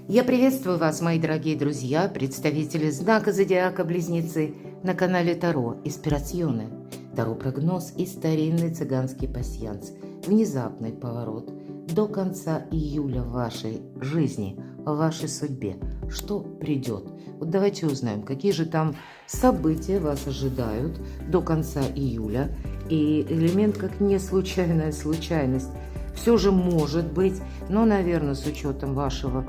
Я приветствую вас, мои дорогие друзья, представители знака Зодиака Близнецы на канале Таро Инспирационе. Таро-прогноз и старинный цыганский пасьянс. Внезапный поворот до конца июля в вашей жизни, в вашей судьбе. Что придет? Вот давайте узнаем, какие же там события вас ожидают до конца июля. И элемент как не случайная случайность все же может быть, но, наверное, с учетом вашего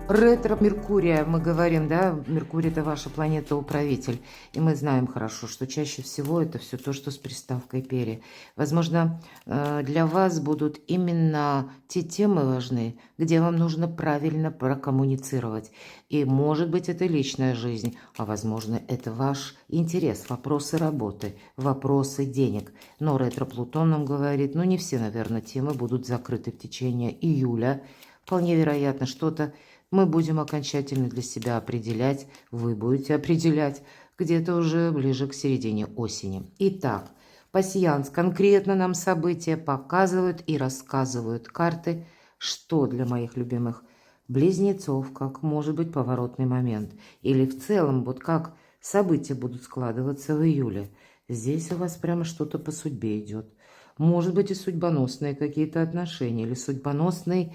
ретро-Меркурия, мы говорим, да, Меркурий – это ваша планета-управитель, и мы знаем хорошо, что чаще всего это все то, что с приставкой «пере». Возможно, для вас будут именно те темы важны, где вам нужно правильно прокоммуницировать. И, может быть, это личная жизнь, а, возможно, это ваш интерес, вопросы работы, вопросы денег. Но ретро-Плутон нам говорит, ну, не все, наверное, темы будут закрыты в течение июля. Вполне вероятно, что-то мы будем окончательно для себя определять, вы будете определять где-то уже ближе к середине осени. Итак, пасьянс, конкретно нам события показывают и рассказывают карты, что для моих любимых близнецов, как может быть поворотный момент. Или в целом, вот как события будут складываться в июле. Здесь у вас прямо что-то по судьбе идет. Может быть и судьбоносные какие-то отношения, или судьбоносный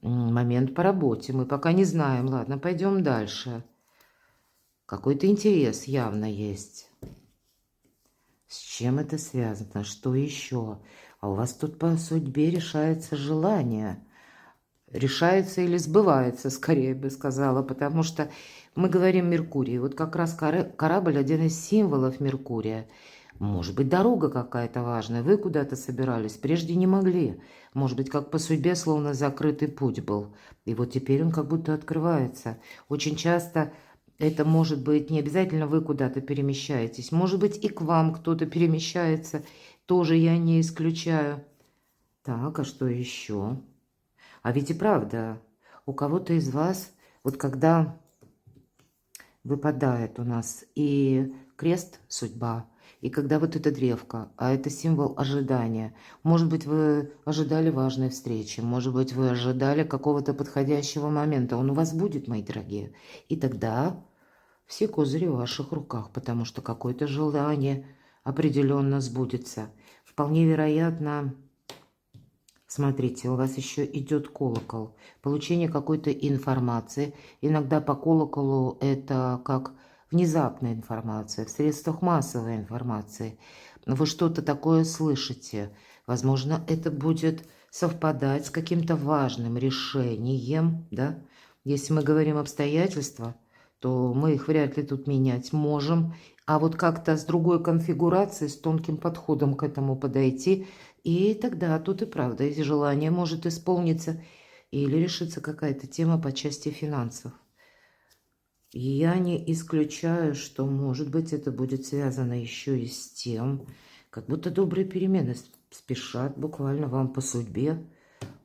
момент по работе. Мы пока не знаем. Ладно, пойдем дальше. Какой-то интерес явно есть. С чем это связано? Что еще? А у вас тут по судьбе решается желание. Решается или сбывается, скорее бы сказала, потому что мы говорим Меркурий. Вот как раз корабль – один из символов Меркурия. Может быть, дорога какая-то важная. Вы куда-то собирались, прежде не могли. Может быть, как по судьбе, словно закрытый путь был. И вот теперь он как будто открывается. Очень часто это может быть не обязательно вы куда-то перемещаетесь. Может быть, и к вам кто-то перемещается. Тоже я не исключаю. Так, а что еще? А ведь и правда, у кого-то из вас, вот когда выпадает у нас и крест судьба, и когда вот эта древка, а это символ ожидания. Может быть, вы ожидали важной встречи, может быть, вы ожидали какого-то подходящего момента. Он у вас будет, мои дорогие. И тогда все козыри в ваших руках, потому что какое-то желание определенно сбудется. Вполне вероятно, смотрите, у вас еще идет колокол. Получение какой-то информации. Иногда по колоколу это как внезапная информация, в средствах массовой информации. Вы что-то такое слышите. Возможно, это будет совпадать с каким-то важным решением, да? Если мы говорим обстоятельства, то мы их вряд ли тут менять можем. А вот как-то с другой конфигурацией, с тонким подходом к этому подойти, и тогда тут и правда, если желание может исполниться или решится какая-то тема по части финансов. Я не исключаю, что, может быть, это будет связано еще и с тем, как будто добрые перемены спешат буквально вам по судьбе,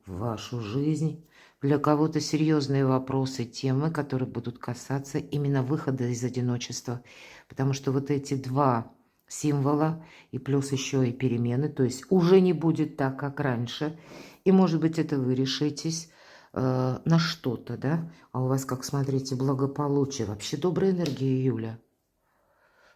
в вашу жизнь. Для кого-то серьезные вопросы, темы, которые будут касаться именно выхода из одиночества. Потому что вот эти два символа и плюс еще и перемены, то есть уже не будет так, как раньше. И, может быть, это вы решитесь на что-то, да? А у вас, как смотрите, благополучие, вообще добрая энергия июля.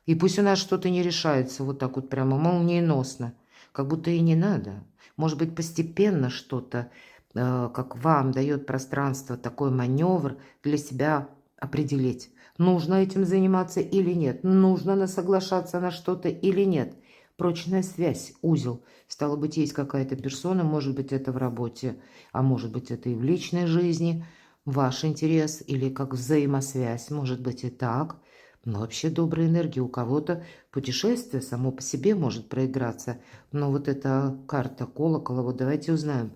И пусть у нас что-то не решается вот так вот прямо молниеносно, как будто и не надо. Может быть, постепенно что-то, как вам дает пространство, такой маневр для себя определить, нужно этим заниматься или нет, нужно соглашаться на что-то или нет. Прочная связь, узел. Стало быть, есть какая-то персона, может быть, это в работе, а может быть, это и в личной жизни, ваш интерес или как взаимосвязь, может быть, и так. Но вообще добрая энергия у кого-то, путешествие само по себе может проиграться. Но вот эта карта колокола, вот давайте узнаем.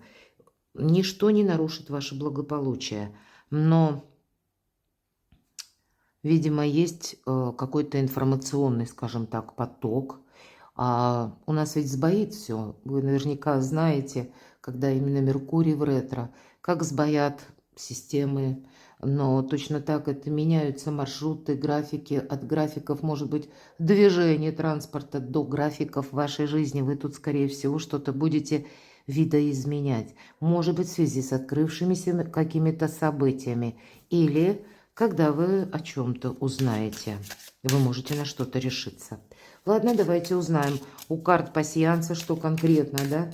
Ничто не нарушит ваше благополучие, но, видимо, есть какой-то информационный, скажем так, поток. А у нас ведь сбоит все. Вы наверняка знаете, когда именно Меркурий в ретро, как сбоят системы, но точно так это меняются маршруты, графики. От графиков, может быть, движение транспорта до графиков вашей жизни. Вы тут, скорее всего, что-то будете видоизменять. Может быть, в связи с открывшимися какими-то событиями. Или когда вы о чем-то узнаете. Вы можете на что-то решиться. Ладно, давайте узнаем у карт пасьянса, что конкретно, да?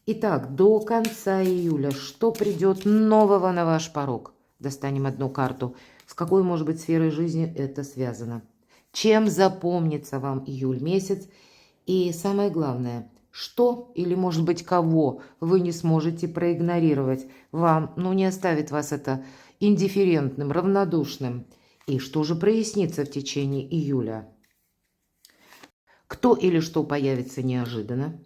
Итак, до конца июля что придет нового на ваш порог? Достанем одну карту. С какой, может быть, сферой жизни это связано? Чем запомнится вам июль месяц? И самое главное, что или, может быть, кого вы не сможете проигнорировать? Вам, не оставит вас это индифферентным, равнодушным. И что же прояснится в течение июля? Кто или что появится неожиданно?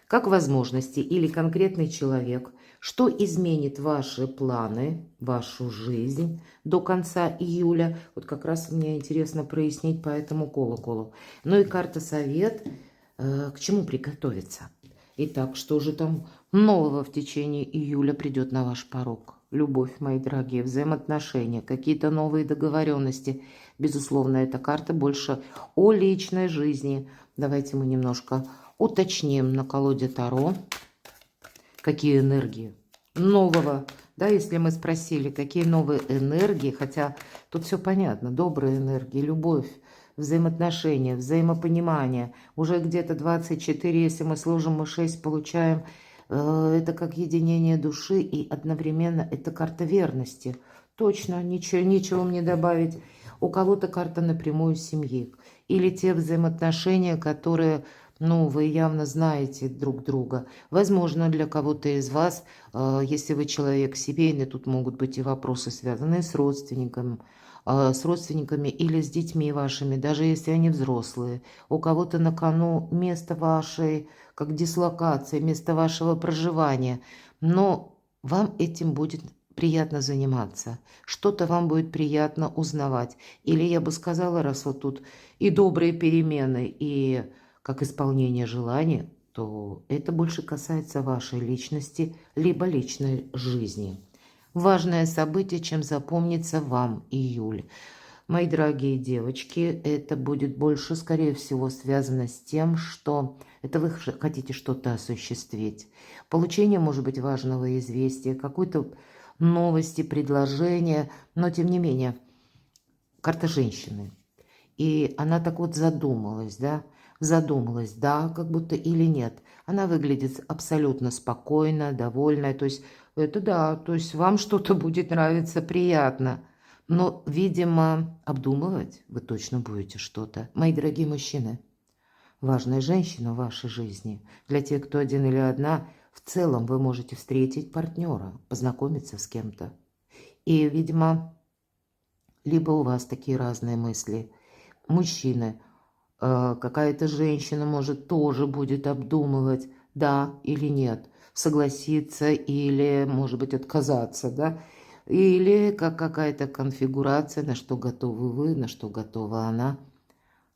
Как возможности или конкретный человек, что изменит ваши планы, вашу жизнь до конца июля. Вот как раз мне интересно прояснить по этому колоколу. Ну и карта совет, к чему приготовиться. Итак, что же там нового в течение июля придет на ваш порог? Любовь, мои дорогие, взаимоотношения, какие-то новые договоренности. Безусловно, эта карта больше о личной жизни. Давайте мы немножко уточним на колоде Таро, какие энергии нового. Да, если мы спросили, какие новые энергии, хотя тут все понятно, добрые энергии, любовь, взаимоотношения, взаимопонимание. Уже где-то 24, если мы сложим, мы 6 получаем. Это как единение души, и одновременно это карта верности. Точно, ничего мне добавить. У кого-то карта напрямую семьи. Или те взаимоотношения, которые, вы явно знаете друг друга. Возможно, для кого-то из вас, если вы человек семейный, тут могут быть и вопросы, связанные с родственниками или с детьми вашими, даже если они взрослые. У кого-то на кону место вашей, как дислокация, место вашего проживания. Но вам этим будет приятно заниматься. Что-то вам будет приятно узнавать. Или я бы сказала, раз вот тут и добрые перемены, и как исполнение желаний, то это больше касается вашей личности, либо личной жизни. Важное событие, чем запомнится вам июль. Мои дорогие девочки, это будет больше, скорее всего, связано с тем, что это вы хотите что-то осуществить. Получение, может быть, важного известия, какой-то новости, предложения, но тем не менее, карта женщины. И она так вот задумалась, да, как будто или нет. Она выглядит абсолютно спокойно, довольная, то есть это да, то есть вам что-то будет нравиться, приятно. Но, видимо, обдумывать вы точно будете что-то. Мои дорогие мужчины, важная женщина в вашей жизни. Для тех, кто один или одна, в целом вы можете встретить партнера, познакомиться с кем-то. И, видимо, либо у вас такие разные мысли. Мужчины, какая-то женщина, может, тоже будет обдумывать, да или нет, согласиться или, может быть, отказаться, да, или как какая-то конфигурация, на что готовы вы, на что готова она.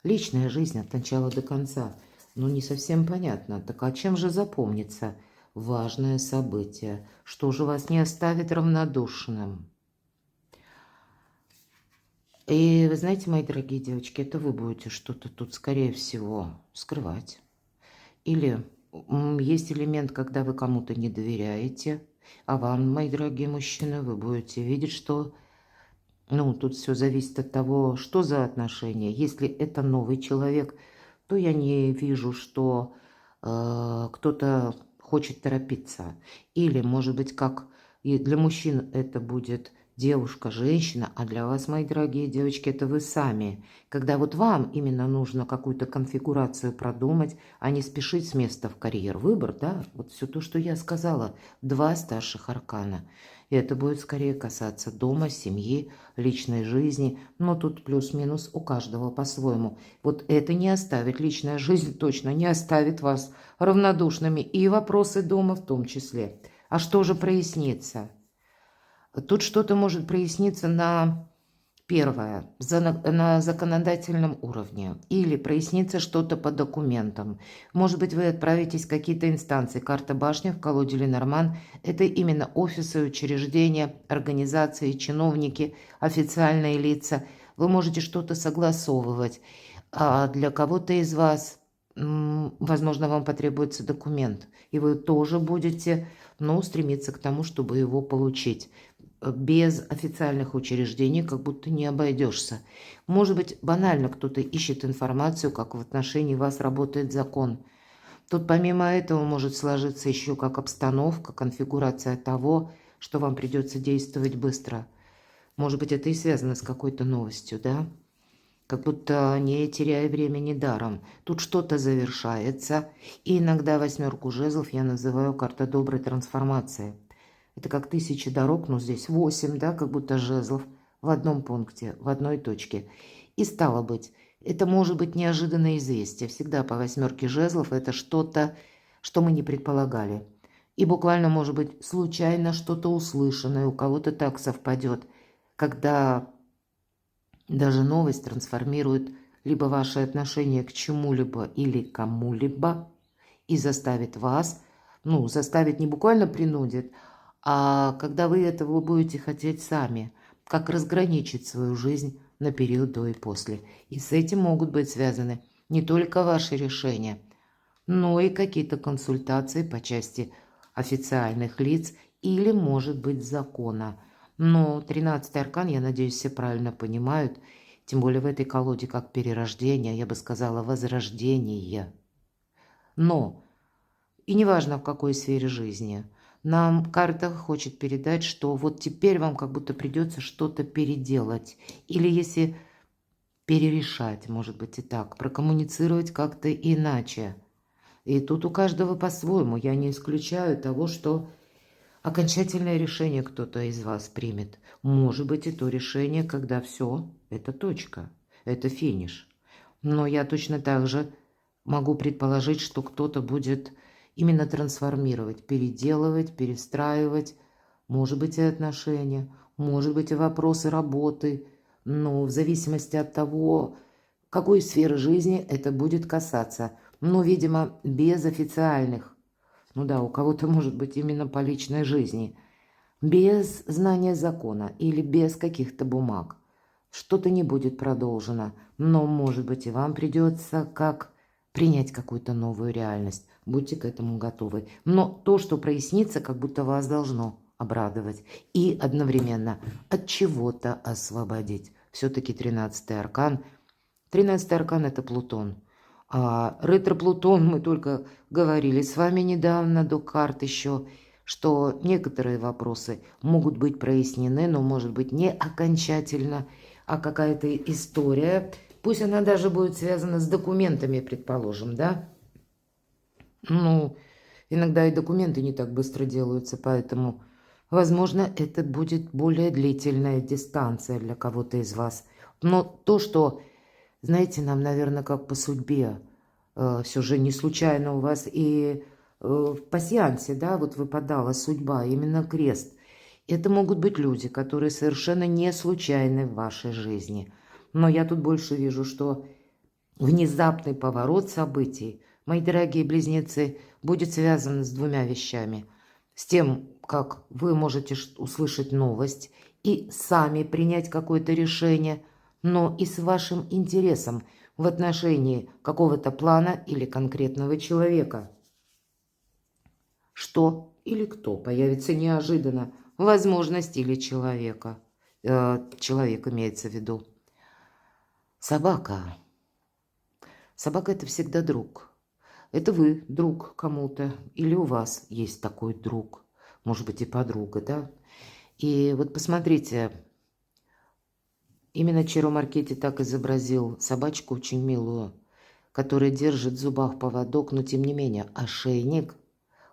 Личная жизнь от начала до конца. Не совсем понятно. Так а чем же запомнится важное событие? Что же вас не оставит равнодушным? И вы знаете, мои дорогие девочки, это вы будете что-то тут, скорее всего, скрывать. Или есть элемент, когда вы кому-то не доверяете, а вам, мои дорогие мужчины, вы будете видеть, что, тут все зависит от того, что за отношения. Если это новый человек, то я не вижу, что кто-то хочет торопиться. Или, может быть, как и для мужчин это будет девушка, женщина, а для вас, мои дорогие девочки, это вы сами. Когда вот вам именно нужно какую-то конфигурацию продумать, а не спешить с места в карьер. Выбор, да, вот все то, что я сказала, 2 старших аркана. И это будет скорее касаться дома, семьи, личной жизни, но тут плюс-минус у каждого по-своему. Вот это не оставит, личная жизнь точно не оставит вас равнодушными, и вопросы дома в том числе. А что же прояснится? Тут что-то может проясниться на первое, на законодательном уровне, или прояснится что-то по документам. Может быть, вы отправитесь в какие-то инстанции. Карта башни в колоде Ленорман – это именно офисы, учреждения, организации, чиновники, официальные лица. Вы можете что-то согласовывать. А для кого-то из вас возможно, вам потребуется документ, и вы тоже будете, стремиться к тому, чтобы его получить. Без официальных учреждений как будто не обойдешься. Может быть, банально кто-то ищет информацию, как в отношении вас работает закон. Тут помимо этого может сложиться еще как обстановка, конфигурация того, что вам придется действовать быстро. Может быть, это и связано с какой-то новостью, да? Как будто не теряя времени даром. Тут что-то завершается, и иногда восьмерку жезлов я называю карта доброй трансформации. Это как 1000 дорог, но здесь 8, да, как будто жезлов в одном пункте, в одной точке. И стало быть, это может быть неожиданное известие. Всегда по восьмерке жезлов это что-то, что мы не предполагали. И буквально может быть случайно что-то услышанное, у кого-то так совпадет, когда даже новость трансформирует либо ваше отношение к чему-либо или кому-либо и заставит вас, заставит не буквально принудит, а когда вы этого будете хотеть сами, как разграничить свою жизнь на период до и после. И с этим могут быть связаны не только ваши решения, но и какие-то консультации по части официальных лиц или, может быть, закона. Но 13-й аркан, я надеюсь, все правильно понимают, тем более в этой колоде как перерождение, я бы сказала, возрождение. Но, и неважно в какой сфере жизни, нам карта хочет передать, что вот теперь вам как будто придется что-то переделать. Или если перерешать, может быть и так, прокоммуницировать как-то иначе. И тут у каждого по-своему. Я не исключаю того, что окончательное решение кто-то из вас примет. Может быть и то решение, когда все, это точка, это финиш. Но я точно так же могу предположить, что кто-то будет именно трансформировать, переделывать, перестраивать, может быть и отношения, может быть и вопросы работы, но в зависимости от того, какой сферы жизни это будет касаться. Но, видимо, без официальных. У кого-то может быть именно по личной жизни. Без знания закона или без каких-то бумаг. Что-то не будет продолжено, но, может быть, и вам придется как принять какую-то новую реальность. Будьте к этому готовы. Но то, что прояснится, как будто вас должно обрадовать. И одновременно от чего-то освободить. Все-таки 13-й аркан. 13-й аркан – это Плутон. А ретро-Плутон, мы только говорили с вами недавно до карт еще, что некоторые вопросы могут быть прояснены, но может быть не окончательно, а какая-то история, пусть она даже будет связана с документами, предположим, да? Иногда и документы не так быстро делаются, поэтому, возможно, это будет более длительная дистанция для кого-то из вас. Но то, что, знаете, нам, наверное, как по судьбе, все же не случайно у вас и в пасьянсе, да, вот выпадала судьба, именно крест. Это могут быть люди, которые совершенно не случайны в вашей жизни. Но я тут больше вижу, что внезапный поворот событий, мои дорогие близнецы, будет связан с двумя вещами. С тем, как вы можете услышать новость и сами принять какое-то решение, но и с вашим интересом в отношении какого-то плана или конкретного человека. Что или кто появится неожиданно, возможность или человека. Человек имеется в виду. Собака. Собака – это всегда друг. Это вы друг кому-то, или у вас есть такой друг, может быть и подруга, да? И вот посмотрите, именно Чиро Маркетти так изобразил собачку очень милую, которая держит в зубах поводок, но тем не менее ошейник,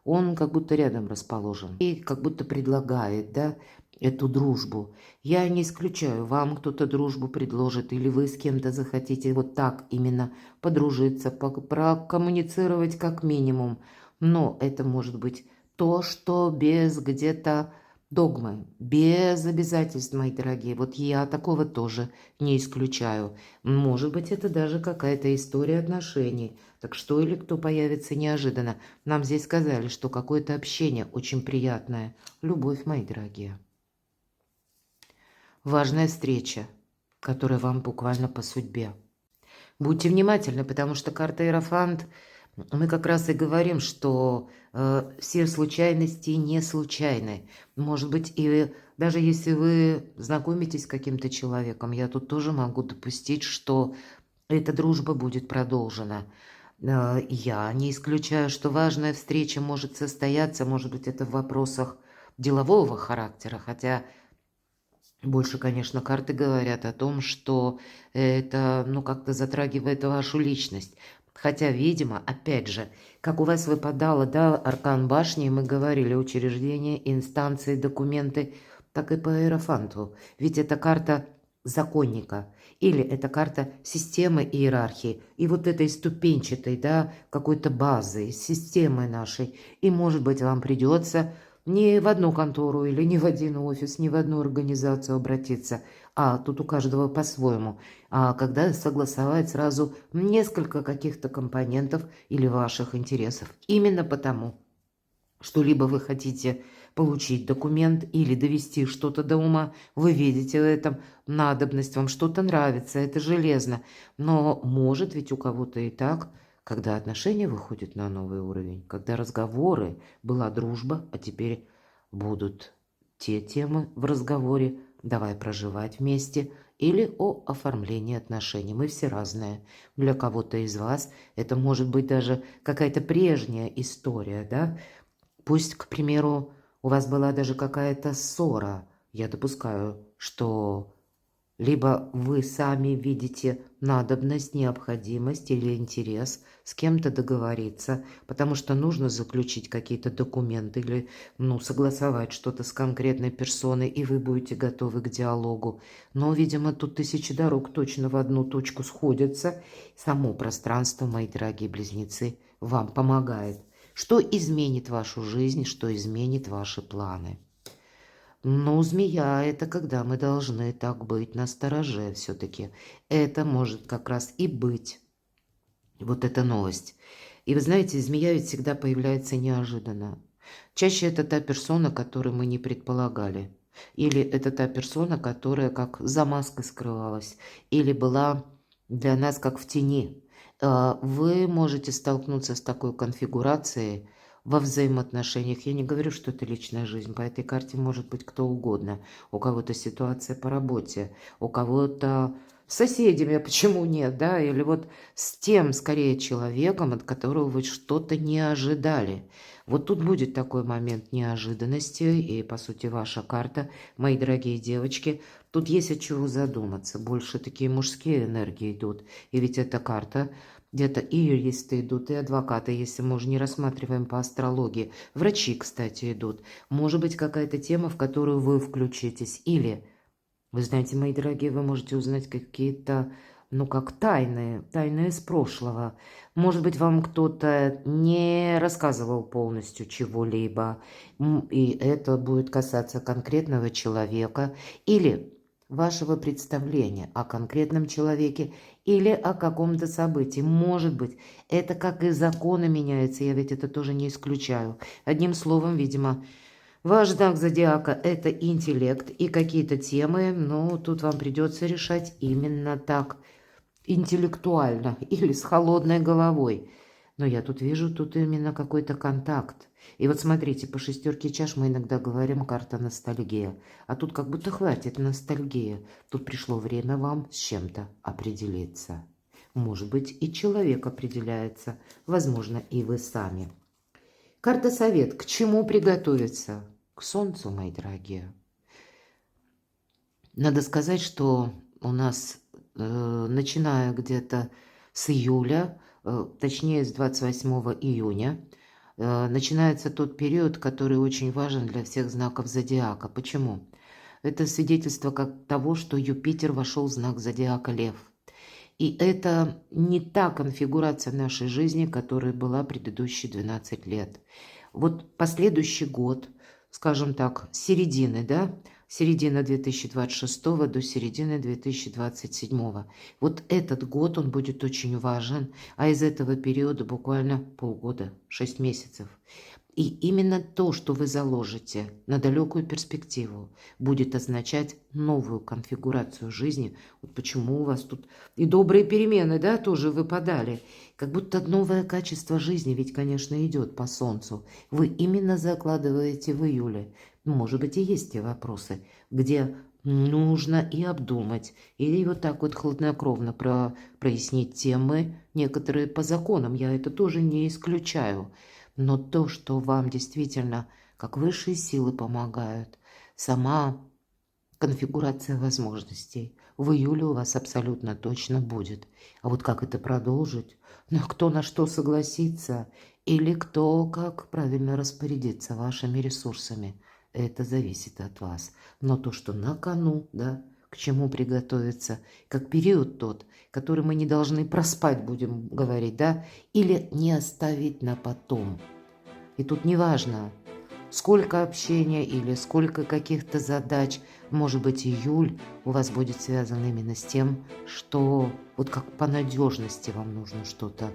он как будто рядом расположен и как будто предлагает, да, эту дружбу. Я не исключаю, вам кто-то дружбу предложит, или вы с кем-то захотите вот так именно подружиться, прокоммуницировать как минимум. Но это может быть то, что без где-то догмы, без обязательств, мои дорогие. Вот я такого тоже не исключаю. Может быть, это даже какая-то история отношений. Так что или кто появится неожиданно. Нам здесь сказали, что какое-то общение очень приятное. Любовь, мои дорогие. Важная встреча, которая вам буквально по судьбе. Будьте внимательны, потому что карта Иерофант, мы как раз и говорим, что все случайности не случайны. Может быть, и даже если вы знакомитесь с каким-то человеком, я тут тоже могу допустить, что эта дружба будет продолжена. Я не исключаю, что важная встреча может состояться, может быть, это в вопросах делового характера, хотя больше, конечно, карты говорят о том, что это, как-то затрагивает вашу личность. Хотя, видимо, опять же, как у вас выпадало, да, аркан башни, мы говорили, учреждения, инстанции, документы, так и по Иерофанту. Ведь это карта законника, или это карта системы иерархии, и вот этой ступенчатой, да, какой-то базы, системы нашей. И, может быть, вам придется не в одну контору или не в один офис, не в одну организацию обратиться, а тут у каждого по-своему. А когда согласовать сразу несколько каких-то компонентов или ваших интересов. Именно потому, что либо вы хотите получить документ или довести что-то до ума, вы видите в этом надобность, вам что-то нравится, это железно. Но может ведь у кого-то и так, когда отношения выходят на новый уровень, когда разговоры, была дружба, а теперь будут те темы в разговоре, давай проживать вместе, или о оформлении отношений. Мы все разные. Для кого-то из вас это может быть даже какая-то прежняя история, да? Пусть, к примеру, у вас была даже какая-то ссора. Я допускаю, что либо вы сами видите надобность, необходимость или интерес с кем-то договориться, потому что нужно заключить какие-то документы или согласовать что-то с конкретной персоной, и вы будете готовы к диалогу. Но, видимо, тут тысячи дорог точно в одну точку сходятся. Само пространство, мои дорогие близнецы, вам помогает. Что изменит вашу жизнь, что изменит ваши планы. Но змея – это когда мы должны так быть настороже все-таки. Это может как раз и быть вот эта новость. И вы знаете, змея ведь всегда появляется неожиданно. Чаще это та персона, которую мы не предполагали. Или это та персона, которая как за маской скрывалась. Или была для нас как в тени. Вы можете столкнуться с такой конфигурацией во взаимоотношениях. Я не говорю, что это личная жизнь. По этой карте может быть кто угодно. У кого-то ситуация по работе, у кого-то с соседями, а почему нет, да? Или вот с тем, скорее, человеком, от которого вы что-то не ожидали. Вот тут будет такой момент неожиданности, и, по сути, ваша карта, мои дорогие девочки, тут есть от чего задуматься. Больше такие мужские энергии идут. И ведь эта карта, где-то и юристы идут, и адвокаты, если мы уже не рассматриваем по астрологии. Врачи, кстати, идут. Может быть, какая-то тема, в которую вы включитесь. Или, вы знаете, мои дорогие, вы можете узнать какие-то, как тайны из прошлого. Может быть, вам кто-то не рассказывал полностью чего-либо, и это будет касаться конкретного человека. Или вашего представления о конкретном человеке или о каком-то событии. Может быть, это как и законы меняются, я ведь это тоже не исключаю. Одним словом, видимо, ваш знак зодиака – это интеллект и какие-то темы, но тут вам придется решать именно так, интеллектуально или с холодной головой. Но я тут вижу, тут именно какой-то контакт. И вот смотрите, по шестерке чаш мы иногда говорим карта ностальгия. А тут как будто хватит ностальгии. Тут пришло время вам с чем-то определиться. Может быть, и человек определяется. Возможно, и вы сами. Карта совет. К чему приготовиться? К солнцу, мои дорогие. Надо сказать, что у нас, начиная где-то с июля, точнее с 28 июня, начинается тот период, который очень важен для всех знаков зодиака. Почему? Это свидетельство как того, что Юпитер вошел в знак зодиака Лев. И это не та конфигурация нашей жизни, которая была предыдущие 12 лет. Вот последующий год, скажем так, середины, да, середина 2026 до середины 2027. Вот этот год, он будет очень важен, а из этого периода буквально полгода, 6 месяцев. И именно то, что вы заложите на далекую перспективу, будет означать новую конфигурацию жизни. Вот почему у вас тут и добрые перемены, да, тоже выпадали. Как будто новое качество жизни ведь, конечно, идет по солнцу. Вы именно закладываете в июле. Может быть, и есть те вопросы, где нужно и обдумать, или вот так вот хладнокровно прояснить темы, некоторые по законам, я это тоже не исключаю. Но то, что вам действительно, как высшие силы помогают, сама конфигурация возможностей в июле у вас абсолютно точно будет. А вот как это продолжить? Ну, кто на что согласится, или кто как правильно распорядиться вашими ресурсами, это зависит от вас. Но то, что на кону, да, к чему приготовиться, как период тот, который мы не должны проспать, будем говорить, да, или не оставить на потом. И тут неважно, сколько общения или сколько каких-то задач, может быть, июль у вас будет связан именно с тем, что вот как по надежности вам нужно что-то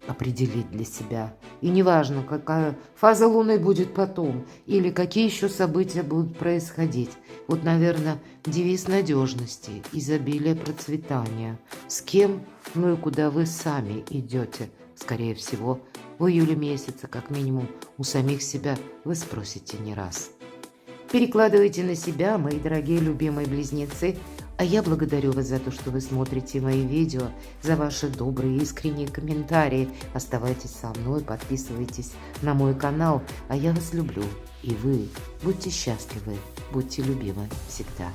определить для себя. И неважно, какая фаза Луны будет потом, или какие еще события будут происходить. Вот, наверное, девиз надежности, изобилия, процветания. С кем, ну и куда вы сами идете, скорее всего, в июле месяце, как минимум, у самих себя вы спросите не раз. Перекладывайте на себя, мои дорогие любимые близнецы. А я благодарю вас за то, что вы смотрите мои видео, за ваши добрые искренние комментарии. Оставайтесь со мной, подписывайтесь на мой канал. А я вас люблю. И вы будьте счастливы, будьте любимы всегда.